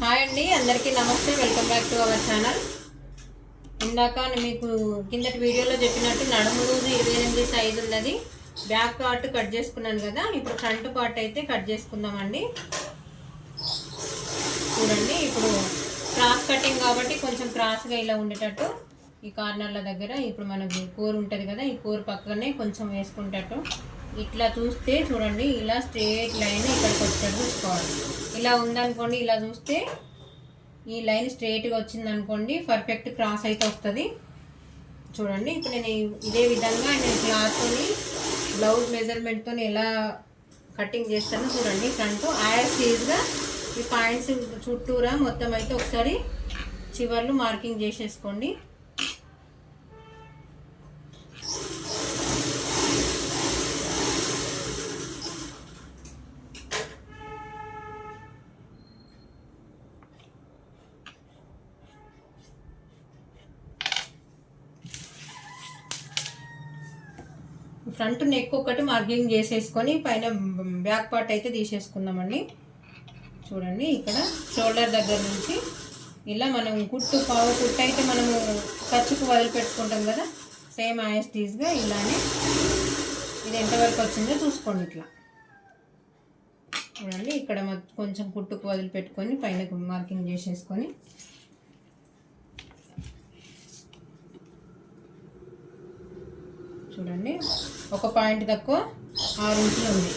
Hi అండి, అందరికీ నమస్తే. Welcome back to our channel. ఇందాక మీకు కిందటి వీడియోలో చెప్పినట్టు నడుము లూజు 28 సైజు ఉన్నది. బ్యాక్ పార్ట్ కట్ చేసుకున్నాను కదా, ఇప్పుడు ఫ్రంట్ పార్ట్ అయితే కట్ చేసుకుందామండి. చూడండి, ఇప్పుడు క్రాస్ కటింగ్ కాబట్టి కొంచెం క్రాస్గా ఇలా ఉండేటట్టు ఈ కార్నర్ల దగ్గర ఇప్పుడు మనకి కూర ఉంటుంది కదా, ఈ కూర పక్కనే కొంచెం వేసుకుంటట్టు ఇట్లా చూస్తే చూడండి, ఇలా స్ట్రేట్ లైన్ ఇక్కడికి వచ్చేటట్టు చూసుకోవాలి. ఇలా ఉందనుకోండి, ఇలా చూస్తే ఈ లైన్ స్ట్రేట్గా వచ్చిందనుకోండి, పర్ఫెక్ట్ క్రాస్ అయితే వస్తుంది. చూడండి, ఇప్పుడు నేను ఇదే విధంగా నేను క్లాత్ని బ్లౌజ్ మెజర్మెంట్తో ఎలా కటింగ్ చేస్తానో చూడండి. ఫ్రంట్ యాజ్ ఈజ్గా ఈ పాయింట్స్ చుట్టూరా మొత్తం అయితే ఒకసారి చివర్లు మార్కింగ్ చేసేసుకోండి. ఫ్రంట్ నెక్ ఒకటి మార్కింగ్ చేసేసుకొని పైన బ్యాక్ పార్ట్ అయితే తీసేసుకుందామండి. చూడండి, ఇక్కడ షోల్డర్ దగ్గర నుంచి ఇలా మనం పావు కుట్టు అయితే మనము ఖర్చుకు వదిలిపెట్టుకుంటాం కదా, సేమ్ యాస్టీస్గా ఇలానే ఇది ఎంతవరకు వచ్చిందో చూసుకోండి. ఇట్లా చూడండి, ఇక్కడ కొంచెం కుట్టుకు వదిలిపెట్టుకొని పైన మార్కింగ్ చేసేసుకొని చూడండి, ఒక పాయింట్ తక్కువ 6 ఇంచులు ఉంది,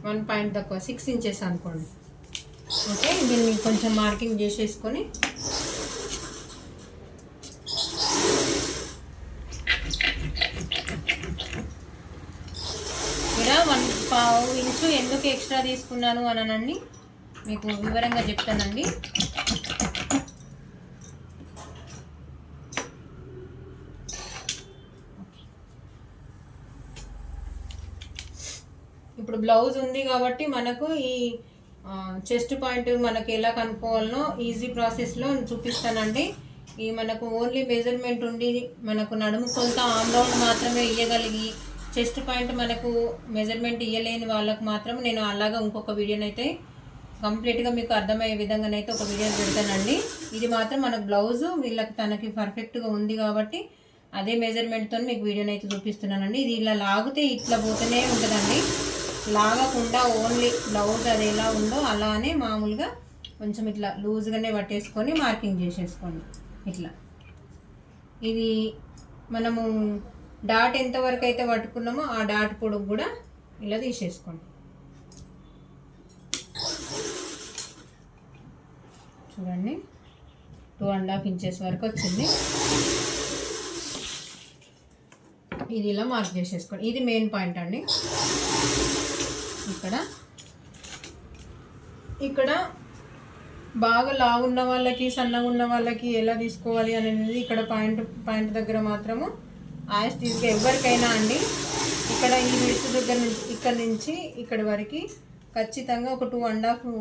1 పాయింట్ తక్కువ 6 ఇంచెస్ అనుకోండి. ఓకే, దీన్ని కొంచెం మార్కింగ్ చేసేసుకొని ఇక్కడ 1/4 ఇంచు ఎందుకు ఎక్స్ట్రా తీసుకున్నాను అనండి మీకు వివరంగా చెప్తానండి. ఇప్పుడు బ్లౌజ్ ఉంది కాబట్టి మనకు ఈ చెస్ట్ పాయింట్ మనకి ఎలా కనుక్కోవాలనో ఈజీ ప్రాసెస్లో చూపిస్తానండి. ఈ మనకు ఓన్లీ మెజర్మెంట్ ఉండి మనకు నడుము కొంత ఆమ్ రౌండ్ మాత్రమే ఇయ్యగలిగి చెస్ట్ పాయింట్ మనకు మెజర్మెంట్ ఇయ్యలేని వాళ్ళకు మాత్రం నేను అలాగా ఇంకొక వీడియోనైతే కంప్లీట్గా మీకు అర్థమయ్యే విధంగానైతే ఒక వీడియో పెడతానండి. ఇది మాత్రం మనకు బ్లౌజు వీళ్ళకి తనకి పర్ఫెక్ట్గా ఉంది కాబట్టి అదే మెజర్మెంట్తో మీకు వీడియోనైతే చూపిస్తున్నానండి. ఇది ఇలా లాగితే ఇట్లా పోతూనే ఉంటుందండి, లాగకుండా ఓన్లీ బ్లౌజ్ అది ఎలా ఉందో అలానే మామూలుగా కొంచెం ఇట్లా లూజ్గానే పట్టేసుకొని మార్కింగ్ చేసేసుకోండి. ఇట్లా ఇది మనము డాట్ ఎంతవరకు అయితే పట్టుకున్నామో ఆ డాట్ పొడుగు కూడా ఇలా తీసేసుకోండి. చూడండి, 2.5 ఇంచెస్ వరకు వచ్చింది. ఇది ఇలా మార్క్ చేసేసుకోండి. ఇది మెయిన్ పాయింట్ అండి. ఇక్కడ బాగా లావు ఉన్న వాళ్ళకి సన్నగా ఉన్న వాళ్ళకి ఎలా తీసుకోవాలి అనేది ఇక్కడ పాయింట్ దగ్గర మాత్రము యాస్టీస్గా ఎవరికైనా అండి. ఇక్కడ ఈ విడ్త్ దగ్గర నుంచి ఇక్కడ నుంచి ఇక్కడి వరకు ఖచ్చితంగా ఒక 2.5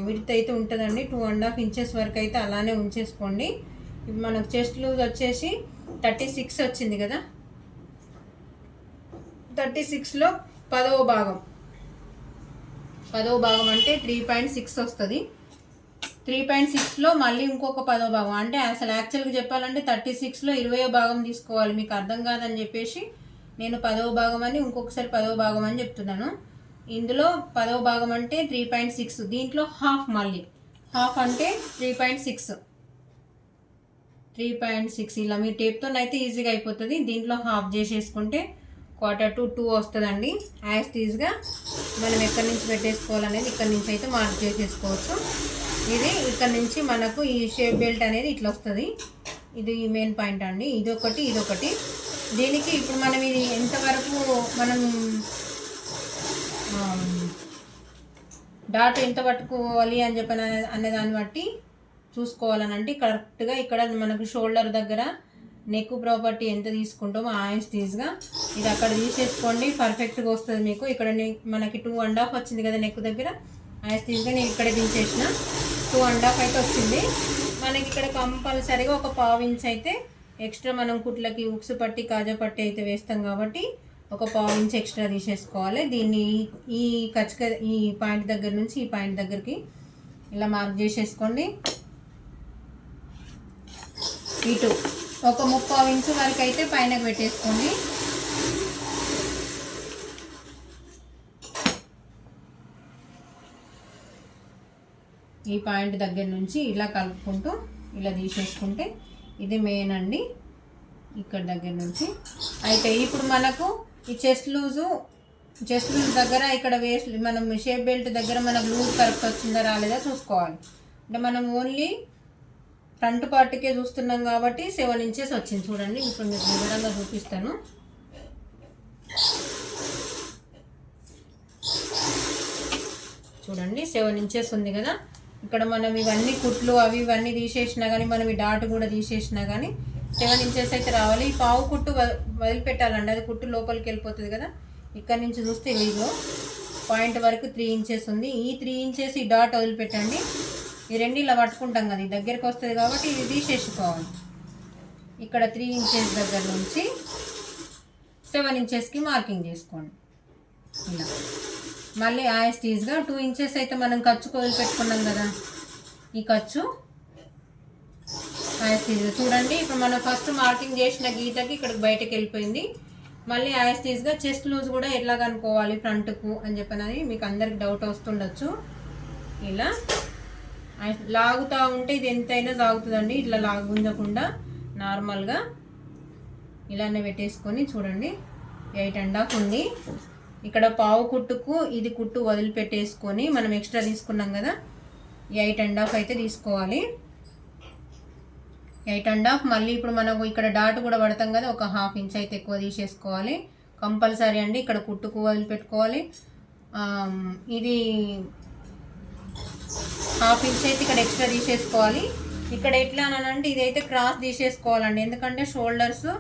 విడ్త్ అయితే ఉంటుందండి. 2.5 ఇంచెస్ వరకు అయితే అలానే ఉంచేసుకోండి. ఇప్పుడు మనకు చెస్ట్ లూజ్ వచ్చేసి 36 వచ్చింది కదా, 36లో 10వ భాగం అంటే 3.6 వస్తుంది. 3.6లో మళ్ళీ ఇంకొక 10వ భాగం అంటే అసలు యాక్చువల్గా చెప్పాలంటే 36లో 20వ భాగం తీసుకోవాలి. మీకు అర్థం కాదని చెప్పేసి నేను 10వ భాగం అని ఇంకొకసారి 10వ భాగం అని చెప్తున్నాను. ఇందులో 10వ భాగం అంటే 3.6, దీంట్లో హాఫ్, మళ్ళీ హాఫ్ అంటే 3.6 ఇలా మీరు టేప్తో అయితే ఈజీగా అయిపోతుంది. దీంట్లో హాఫ్ చేసేసుకుంటే 1/4 వస్తుందండి. యాస్టీస్గా మనం ఎక్కడి నుంచి పెట్టేసుకోవాలనేది ఇక్కడ నుంచి అయితే మార్క్ చేసేసుకోవచ్చు. ఇది ఇక్కడ నుంచి మనకు ఈ షేప్ బెల్ట్ అనేది ఇట్లా వస్తుంది. ఇది మెయిన్ పాయింట్ అండి. ఇదొకటి. దీనికి ఇప్పుడు మనం ఇది ఎంతవరకు మనం డాట్ ఎంత పట్టుకోవాలి అని చెప్పిన అనే దాన్ని బట్టి చూసుకోవాలనంటే కరెక్ట్గా ఇక్కడ మనకు షోల్డర్ దగ్గర నెక్ ప్రాపర్టీ ఎంత తీసుకుంటామో యాస్టీస్గా ఇది అక్కడ తీసేసుకోండి, పర్ఫెక్ట్గా వస్తుంది మీకు. ఇక్కడ మనకి 2.5 వచ్చింది కదా నెక్ దగ్గర, యాస్టీస్గా నేను ఇక్కడ దించేసిన 2.5 అయితే వచ్చింది. మనకి ఇక్కడ కంపల్సరీగా ఒక 1/4 ఇంచ్ అయితే ఎక్స్ట్రా మనం కుట్లకి ఉక్సు పట్టి కాజా పట్టి అయితే వేస్తాం కాబట్టి ఒక 1/4 ఇంచ్ ఎక్స్ట్రా తీసేసుకోవాలి. దీన్ని ఈ పాయింట్ దగ్గర నుంచి ఈ పాయింట్ దగ్గరికి ఇలా మార్క్ చేసేసుకోండి. ఇటు ఒక 3/4 ఇంచు వరకు అయితే పైన పెట్టేసుకోండి. ఈ పాయింట్ దగ్గర నుంచి ఇలా కలుపుకుంటూ ఇలా తీసేసుకుంటే ఇది మెయిన్ అండి. ఇక్కడ దగ్గర నుంచి అయితే ఇప్పుడు మనకు ఈ చెస్ట్ లూజ్ దగ్గర ఇక్కడ వేస్ట్ మనం షేప్ బెల్ట్ దగ్గర మనకు లూజ్ కరెక్ట్ వచ్చిందా రాలేదా చూసుకోవాలి. అంటే మనం ఓన్లీ ఫ్రంట్ పార్ట్కే చూస్తున్నాం కాబట్టి 7 ఇంచెస్ వచ్చింది. చూడండి ఇప్పుడు మీకు వివరంగా చూపిస్తాను. చూడండి 7 ఇంచెస్ ఉంది కదా. ఇక్కడ మనం ఇవన్నీ కుట్లు అవి ఇవన్నీ తీసేసినా కానీ మనం ఈ డాట్ కూడా తీసేసినా కానీ 7 ఇంచెస్ అయితే రావాలి. ఈ పావు కుట్టు వదిలిపెట్టాలండి, అది కుట్టు లోపలికి వెళ్ళిపోతుంది కదా. ఇక్కడ నుంచి చూస్తే ఇదిగో పాయింట్ వరకు 3 ఇంచెస్ ఉంది. ఈ 3 ఇంచెస్ ఈ డాట్ వదిలిపెట్టండి. ఈ రెండు ఇలా పట్టుకుంటాం కదా, ఈ దగ్గరికి వస్తుంది కాబట్టి ఇది తీసేసుకోవాలి. ఇక్కడ 3 ఇంచెస్ దగ్గర నుంచి 7 ఇంచెస్కి మార్కింగ్ చేసుకోండి. ఇలా మళ్ళీ యాస్టీజ్గా 2 ఇంచెస్ అయితే మనం ఖర్చుకు వదిలిపెట్టుకున్నాం కదా, ఈ ఖర్చు యాస్టీజ్గా చూడండి. ఇప్పుడు మనం ఫస్ట్ మార్కింగ్ చేసిన గీతకి ఇక్కడికి బయటకు వెళ్ళిపోయింది. మళ్ళీ యాస్టీజ్గా చెస్ట్ లూజ్ కూడా ఎట్లా కనుక్కోవాలి ఫ్రంట్కు అని చెప్పనని మీకు అందరికి డౌట్ వస్తుండొచ్చు. ఇలా లాగుతూ ఉంటే ఇది ఎంతైనా సాగుతుందండి. ఇట్లా లాగుండకుండా నార్మల్గా ఇలానే పెట్టేసుకొని చూడండి 8.5 ఉంది. ఇక్కడ పావు కుట్టుకు ఇది కుట్టు వదిలిపెట్టేసుకొని మనం ఎక్స్ట్రా తీసుకున్నాం కదా, 8.5 అయితే తీసుకోవాలి. 8.5 మళ్ళీ ఇప్పుడు మనకు ఇక్కడ డాట్ కూడా పడతాం కదా, ఒక 1/2 ఇంచ్ అయితే ఎక్కువ తీసేసుకోవాలి కంపల్సరీ అండి. ఇక్కడ కుట్టుకు వదిలిపెట్టుకోవాలి. ఇది 1/2 ఇంచ్ అయితే ఇక్కడ ఎక్స్ట్రా తీసేసుకోవాలి. ఇక్కడ ఎట్లా అనంటే ఇదైతే క్రాస్ తీసేసుకోవాలండి, ఎందుకంటే షోల్డర్స్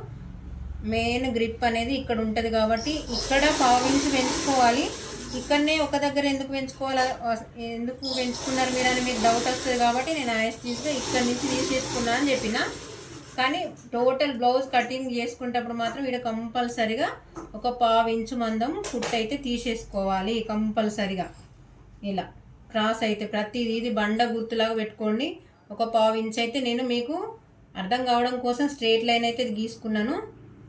మెయిన్ గ్రిప్ అనేది ఇక్కడ ఉంటుంది కాబట్టి ఇక్కడ 1/2 ఇంచ్ పెంచుకోవాలి. ఇక్కడనే ఒక దగ్గర ఎందుకు పెంచుకున్నారు మీరు అని మీకు డౌట్ వస్తుంది కాబట్టి నేను యాస్టీజ్గా ఇక్కడ నుంచి తీసేసుకున్నా అని చెప్పిన. కానీ టోటల్ బ్లౌజ్ కటింగ్ చేసుకునేటప్పుడు మాత్రం ఇక్కడ కంపల్సరిగా ఒక 1/2 ఇంచు మందం కుట్టు అయితే తీసేసుకోవాలి కంపల్సరిగా. ఇలా క్రాస్ అయితే ప్రతిదీ ఇది బండ గుర్తులాగా పెట్టుకోండి. ఒక 1/2 ఇంచ్ అయితే నేను మీకు అర్థం కావడం కోసం స్ట్రేట్ లైన్ అయితే గీసుకున్నాను.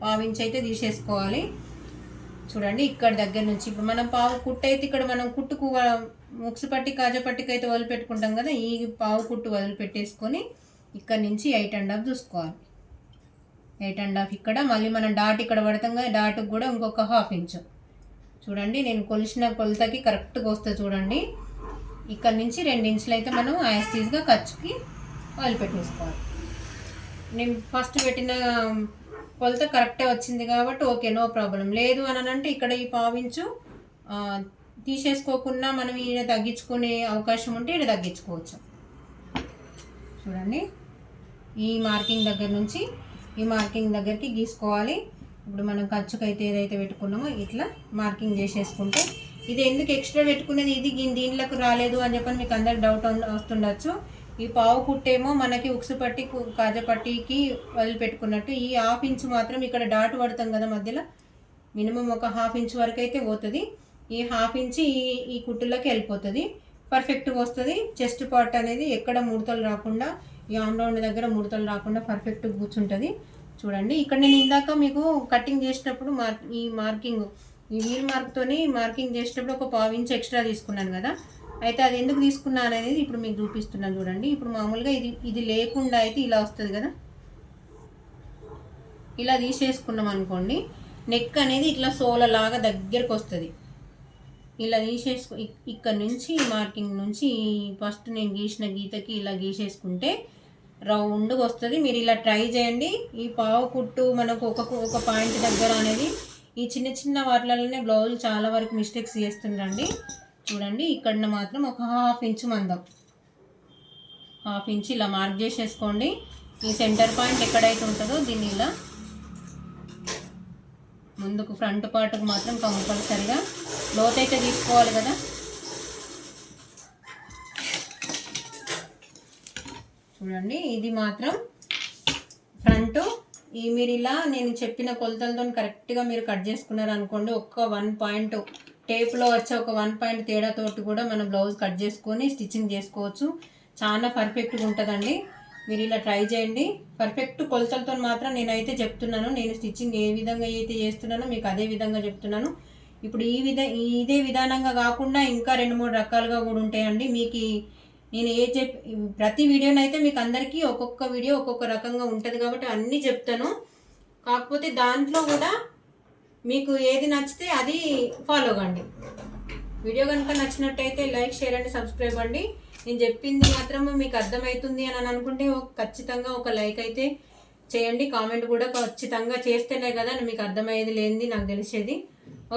1/2 ఇంచ్ అయితే తీసేసుకోవాలి. చూడండి ఇక్కడ దగ్గర నుంచి ఇప్పుడు మనం పావు కుట్టు అయితే ఇక్కడ మనం కుట్టుకు ముక్సు పట్టి కాజపట్టికి అయితే వదిలిపెట్టుకుంటాం కదా, ఈ పావు కుట్టు వదిలిపెట్టేసుకొని ఇక్కడ నుంచి 8.5 చూసుకోవాలి. 8.5 ఇక్కడ మళ్ళీ మనం డాట్ ఇక్కడ పడతాం కదా, డాట్కి కూడా ఇంకొక 1/2 ఇంచు చూడండి. నేను కొలిసిన కొలతకి కరెక్ట్గా వస్తుంది చూడండి. ఇక్కడ నుంచి 2 ఇంచులు అయితే మనం యాస్టీజ్గా ఖర్చుకి వదిలిపెట్టేసుకోవాలి. నేను ఫస్ట్ పెట్టిన కొలత కరెక్టే వచ్చింది కాబట్టి ఓకే, నో ప్రాబ్లం. లేదు అని అంటే ఇక్కడ ఈ 1/2 ఇంచు తీసేసుకోకుండా మనం ఈడ తగ్గించుకునే అవకాశం ఉంటే ఈడ తగ్గించుకోవచ్చు. చూడండి ఈ మార్కింగ్ దగ్గర నుంచి ఈ మార్కింగ్ దగ్గరికి గీసుకోవాలి. ఇప్పుడు మనం ఖర్చుకైతే ఏదైతే పెట్టుకున్నామో ఇట్లా మార్కింగ్ చేసేసుకుంటే, ఇది ఎందుకు ఎక్స్ట్రా పెట్టుకునేది ఇది దీనిలోకి రాలేదు అని చెప్పని మీకు అందరికి డౌట్ వస్తుండొచ్చు. ఈ పావు కుట్టేమో మనకి ఉక్సు పట్టి కాజపట్టికి వదిలిపెట్టుకున్నట్టు, ఈ 1/2 ఇంచు మాత్రం ఇక్కడ డాట్ పడతాం కదా మధ్యలో, మినిమం ఒక 1/2 ఇంచు వరకు అయితే పోతుంది. ఈ 1/2 ఇంచు ఈ కుట్టులోకి వెళ్ళిపోతుంది, పర్ఫెక్ట్గా వస్తుంది. చెస్ట్ పార్ట్ అనేది ఎక్కడ ముడతలు రాకుండా, ఈ ఆమ్ రౌండ్ దగ్గర ముడతలు రాకుండా పర్ఫెక్ట్గా కూర్చుంటుంది. చూడండి ఇక్కడ నేను ఇందాక మీకు కటింగ్ చేసేటప్పుడు ఈ వీల్ మార్క్తోని మార్కింగ్ చేసేటప్పుడు ఒక 1/2 ఇంచ్ ఎక్స్ట్రా తీసుకున్నాను కదా, అయితే అది ఎందుకు తీసుకున్నాను అనేది ఇప్పుడు మీకు చూపిస్తున్నాను చూడండి. ఇప్పుడు మామూలుగా ఇది లేకుండా అయితే ఇలా వస్తుంది కదా, ఇలా తీసేసుకున్నాం అనుకోండి, నెక్ అనేది ఇట్లా సోలలాగా దగ్గరకు వస్తుంది. ఇలా ఇక్కడ నుంచి మార్కింగ్ నుంచి ఫస్ట్ నేను గీసిన గీతకి ఇలా గీసేసుకుంటే రౌండ్గా వస్తుంది. మీరు ఇలా ట్రై చేయండి. ఈ పావు కుట్టు మనకు ఒక పాయింట్ దగ్గర అనేది ఈ చిన్న చిన్న వాటిలలోనే బ్లౌజులు చాలా వరకు మిస్టేక్స్ చేస్తుండండి. చూడండి ఇక్కడ మాత్రం ఒక 1/2 ఇంచు మందం, 1/2 ఇంచు ఇలా మార్క్ చేసేసుకోండి. ఈ సెంటర్ పాయింట్ ఎక్కడైతే ఉంటుందో దీన్ని ఇలా ముందుకు ఫ్రంట్ పార్ట్కి మాత్రం కంపల్సరిగా లోతైతే తీసుకోవాలి కదా. చూడండి ఇది మాత్రం ఫ్రంట్ మీరు ఇలా నేను చెప్పిన కొలతలతో కరెక్ట్గా మీరు కట్ చేసుకున్నారు అనుకోండి, ఒక్క 1.10 టేప్లో వచ్చే ఒక 1 పాయింట్ తేడాతోటి కూడా మనం బ్లౌజ్ కట్ చేసుకొని స్టిచ్చింగ్ చేసుకోవచ్చు. చాలా పర్ఫెక్ట్గా ఉంటుందండి. మీరు ఇలా ట్రై చేయండి. పర్ఫెక్ట్ కొలతలతో మాత్రం నేనైతే చెప్తున్నాను. నేను స్టిచ్చింగ్ ఏ విధంగా అయితే చేస్తున్నానో మీకు అదే విధంగా చెప్తున్నాను. ఇప్పుడు ఇదే విధానంగా కాకుండా ఇంకా 2-3 రకాలుగా కూడా ఉంటాయండి. మీకు నేను ప్రతి వీడియోనైతే మీకు అందరికీ ఒక్కొక్క వీడియో ఒక్కొక్క రకంగా ఉంటుంది కాబట్టి అన్నీ చెప్తాను. కాకపోతే దాంట్లో కూడా మీకు ఏది నచ్చితే అది ఫాలో కండి. వీడియో కనుక నచ్చినట్టయితే లైక్, షేర్ అండ్ సబ్స్క్రైబ్ అండి. నేను చెప్పింది మాత్రం మీకు అర్థమవుతుంది అని అనుకుంటే ఖచ్చితంగా ఒక లైక్ అయితే చేయండి. కామెంట్ కూడా ఖచ్చితంగా చేస్తేనే కదా మీకు అర్థమయ్యేది లేనిది నాకు తెలిసేది.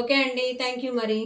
ఓకే అండి, థ్యాంక్ యూ మరి.